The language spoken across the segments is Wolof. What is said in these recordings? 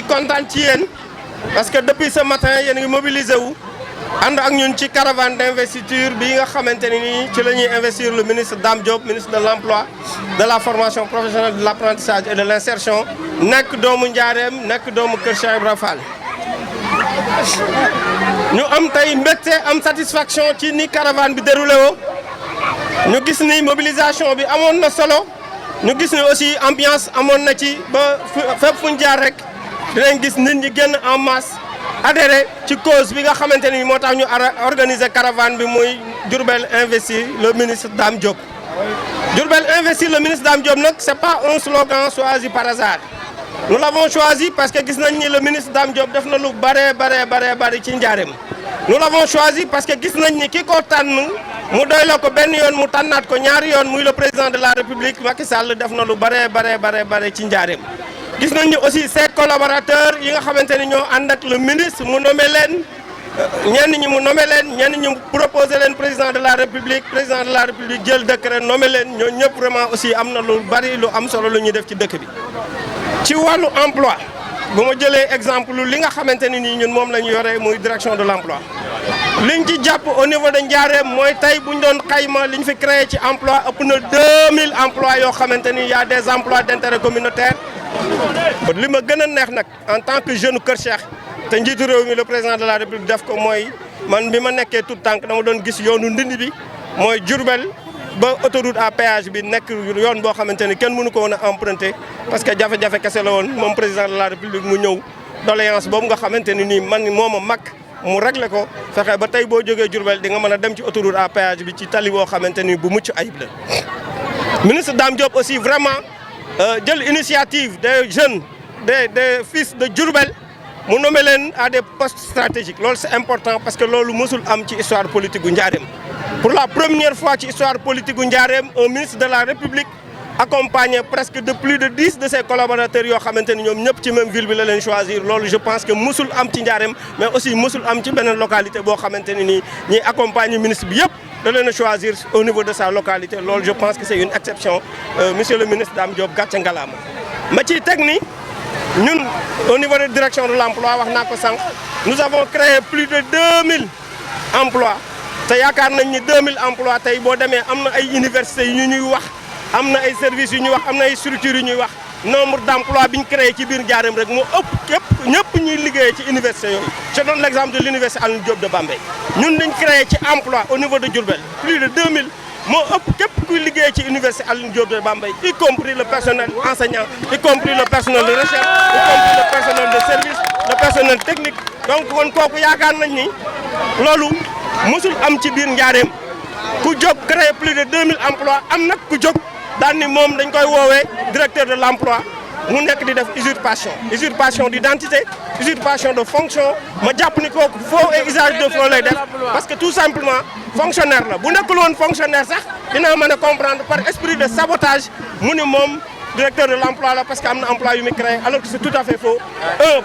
aussi content ci yéen parce que depuis ce matin yéen ngi mobilisé wu ànd ak ñun ci caravane d'investiture bi nga xamante ni nii ci la ñuy investir le ministre Dame Diop ministre de l'emploi de la formation professionnelle de l'apprentissage et de l'insertion nekk doomu Njaareem nekk doomu Kër Cheikh Ibra Fall. ñu am tey mbégte am satisfaction ci ni caravane bi déroulé woo ñu gis ni mobilisation bi amoon na solo ñu gis ni aussi ambiance amoon na ci ba fépp fu ñu jaar rek dinañ gis nit ñi génn en masse adhéré ci cause bi nga xamante ni moo tax ñu organiser caravane bi muy Diourbel investit le ministre Dame Diop. Diourbel investit le ministre Dame Diop nag c'est pas un slogan choisi par hasard. Nous l'avons choisi parce que gis nañ ni le ministre Dame Diop def na lu bare ci njaareem. Nous l'avons choisi parce que gis nañ ni ki ko tànn mu doyloo ko benn yoon mu tànnaat ko ñaari yoon muy le président de la République Macky Sall def na lu bare ci njaareem. gis nañ ni aussi ses collaborateurs yi nga xamante ni ñoo ànd ak le ministre mu nommé leen ñenn ñi mu nommé leen ñenn ñi mu proposé leen président de la République jël décret nommé leen ñoo ñëpp vraiment aussi am na lu bari lu am solo lu ñuy def ci dëkk bi. ci wàllu emploi bu ma jëlee exemple li nga xamante ni nii ñun moom la ñu yore muy direction de l'emploi liñ ci jàpp au niveau de Ndiarème mooy tey bu ñu doon xayma li ñu fi créé ci emploi ëpp na 2000 emplois yoo xamante ni y a des emplois d'intérêt communautaire. li ma gën a neex nag en tant que jeune Kër Cheikh te njiitu réew mi le président de la République def ko mooy man bi ma nekkee tout tànk dama doon gis yoonu ndindi bi mooy Diourbel ba autoroute à péage bi nekk yoon boo xamante ni kenn mënu ko woon a emprunter parce que jafe-jafe kese la woon moom président de la République mu ñëw doléance boobu nga xamante ni nii man moo ma mag mu réglé ko fexe ba tey boo jógee Diourbel di nga mën a dem ci autoroute à péage bi ci tali boo xamante ni bu mucc ayib la. ministre Dame Diop aussi vraiment jël initiative des jeunes des fils de Diourbel mu nommé leen à des postes stratégiques loolu c'est important parce que loolu mësul am ci histoire politique gu Njaareem. Pour la première fois ci histoire politique gu Njaareem un ministre de la République accompagné presque de plus de 10 de ses collaborateurs yoo xamante ni ñoom ñëpp ci même ville bi la leen choisir loolu je pense que mësul am ci Njaareem mais aussi mësul am ci beneen localité boo xamante ni nii ñiy accompagner ministre bi yëpp da leen a choisir au niveau de sa localité loolu je pense que c'est une exception monsieur le ministre Dame Diop gàcce ngalaama ma ciy teg ni ñun au niveau de direction de l'emploi wax naa ko sànq nous avons créé plus de 2000 emplois te yaakaar nañ ni 2000 emplois tey boo demee am na ay universités yu ñuy wax am na ay services yu ñuy wax am na ay structures yu ñuy wax nombre d'emplois bi ñu créé ci biir Njaareem rek moo ëpp képp ñëpp ñuy liggéeyee ci université yooyu. Je donne l'exemple de l'université Alioune Diop de Bambey ñun liñ créé ci emploi au niveau de Diourbel plus de 2000 moo ëpp képp kuy liggéey ci université Alioune Diop de Bambey y compris le personnel enseignant y compris le personnel de recherche y compris le personnel de service le personnel technique donc kon kooku yaakaar nañ ni loolu mësul am ci biir Njaareem ku jóg créer plus de 2000 emplois am nag ku jóg daan ni moom dañ koy woowee directeur de l'emploi mu nekk di def usurpation d'identité usurpation de fonction ma jàpp ni kooku faux et usage de faux lay def parce que tout simplement fonctionnaire la bu nekkul woon fonctionnaire sax dinaa mën a comprendre par esprit de sabotage mu ni moom directeur de l'emploi la parce que am na emploi yu muy créé alors que c'est tout à fait faux.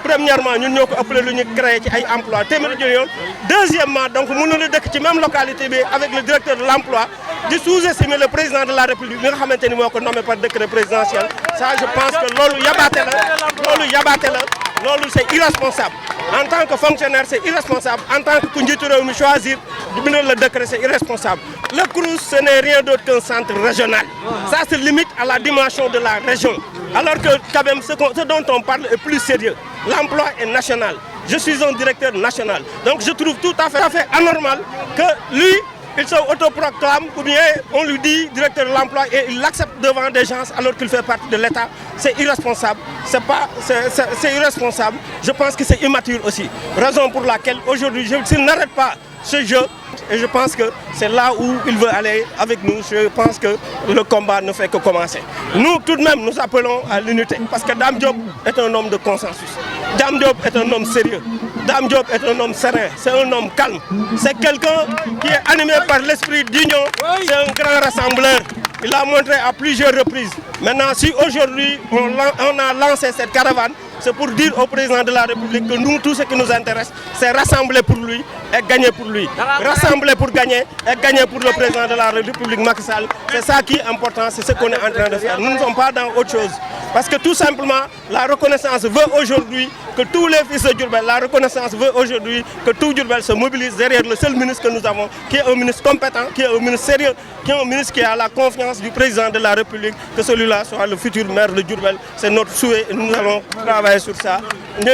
Premièrement ñun ñoo ko ëppale lu ñu créé ci ay emploi téeméeri junni yoon. Deuxièmement donc mënu la dëkk ci même localité bi avec le directeur de l'emploi di sous-estimer le président de la République bi nga xamante ni moo ko nommé par décret présidentiel ça je pense que loolu yabaate la loolu c'est irresponsable en tant que fonctionnaire c'est irresponsable en tant que ku njiitu réew mi choisir di bindal le décret c'est irresponsable. Le CROUS ce n'est rien d'autre qu'un centre régional ça se limite à la dimension de la région alors que quand même ce dont on parle est plus sérieux l'emploi est national je suis un directeur national donc je trouve tout à fait anormal que lui il se autoproclame ou bien on lui dit directeur de l'emploi et il l'accepte devant des gens alors qu'il fait partie de l'État c'est irresponsable c'est irresponsable je pense que c'est immature aussi raison pour laquelle aujourd'hui s'il n'arrête pas ce jeu et je pense que c'est là où il veut aller avec nous je pense que le combat ne fait que commencer nous tout de même nous appelons à l'unité parce que Dame Diop est un homme de consensus Dame Diop est un homme sérieux Dame Diop est un homme serein c'est un homme calme c'est quelqu'un qui est animé par l'esprit d'union c'est un grand rassembleur il a montré à plusieurs reprises maintenant si aujourd'hui on a lancé cette caravane c'est pour dire au président de la République que nous tout ce qui nous intéresse c'est rassembler pour lui et gagner pour lui rassembler pour gagner et gagner pour le président de la République Macky Sall c'est ça qui est important c'est ce qu'on est en train de faire nous ne sommes pas dans autre chose Parce que tout simplement, la reconnaissance veut aujourd'hui que tous les fils de Diourbel, la reconnaissance veut aujourd'hui que tout Diourbel se mobilise derrière le seul ministre que nous avons, qui est un ministre compétent, qui est un ministre sérieux, qui est un ministre qui a la confiance du président de la République, que celui-là soit le futur maire de Diourbel. C'est notre souhait et nous allons travailler sur ça. Nous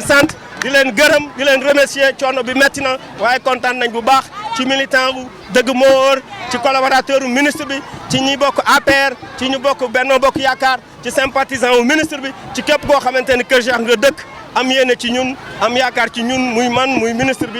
sommes di leen gërëm di leen remercier coono bi metti na waaye kontaan nañ bu baax ci militant bu dëgg moo wóor ci collaborateur u ministre bi ci ñi bokk APR ci ñu bokk Benno Bokk Yaakaar ci sympathisant wu ministre bi ci képp koo xamante ni Kër Cheikh nga dëkk am yéene ci ñun am yaakaar ci ñun muy man muy ministre bi